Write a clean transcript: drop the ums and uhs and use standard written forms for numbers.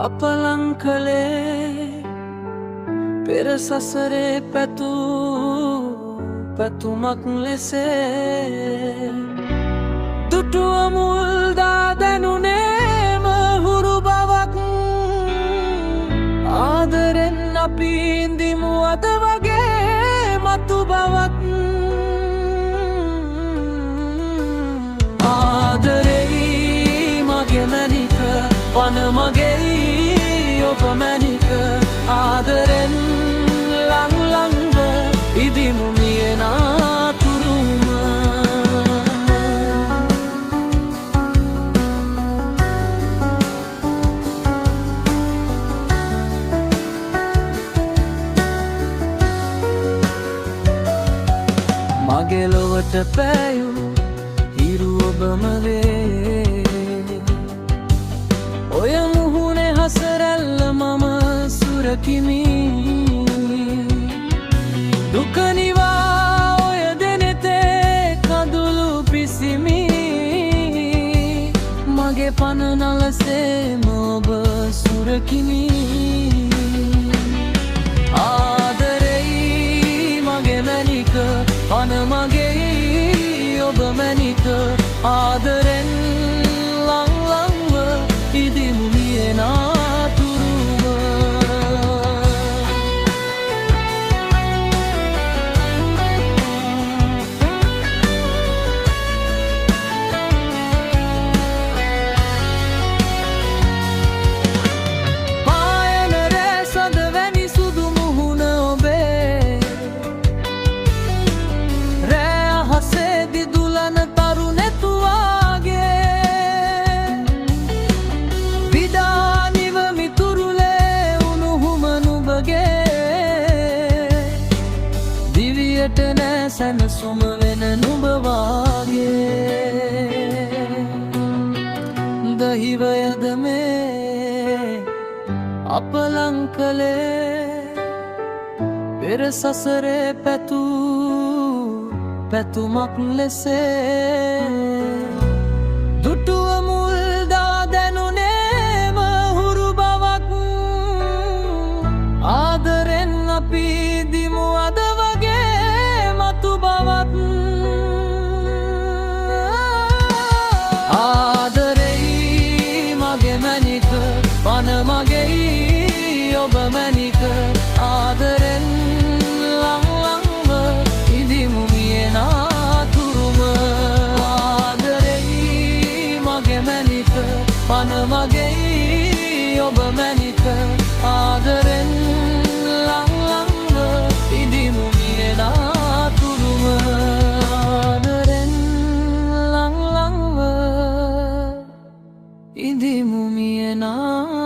අප ලං කළේ පෙර සසරේ පැතූ පැතුමක් ලෙසේ දුටුව මුල්දා දැනුනේම හුරු බවක් ආදරෙන් අපි ඉඳිමු අද වගේ මතු බවක් ආදරෙයි මගේ මැනික වන මගේයි ඔබ මැනික ආදරෙන් ලං ලංව ඉදිමු මියනාතුරුම මගේ ලොවට පෑයූ හිරු ඔබම වේ ඔය මුහුණේ හසරැල්ල මම සුරකිමි දුක නිවා ඔය දෙනෙතේ කඳුළු පිසිමි මගේ පන නලසේම ඔබ සුරකිමි ආදරෙයි මගේ මැනික පන මගේයි ඔබ මැනික ආදරෙන් ලං ලංව ඉදිමු මියනාතුරුම පායන රෑ සඳ වැනි සුදු මුහුණ ඔබේ රෑ අහසේ දිදුලන තරුණෙතුවාගේ විදා නිවමි තුරුලේ උණුහුම නුඹගේ දිවියට නෑ සැනසුම වෙන නුඹ වාගේ දහිවයද මේ අප ලං කළේ පෙර සසරේ පැතූ පැතුමක් ලෙසේ දුටුව මුල්දා දැනුනේම හුරු බවක් ආදරෙන් අපි ඉදිමු අද වගේ මතු බවක් ආදරෙයි මගේ මැනික පන මගේයි ඔබ මැනික ආදරෙන් ලං ලංව ඉදිමු මියනාතුරුම ආදරෙයි මගේ මැනික පන මගේයි ඔබ මැනික ආදරෙන් ලං ලංව ඉදිමු මියනාතුරුම ආදරෙන් ලං ලංව ඉදිමු මියනා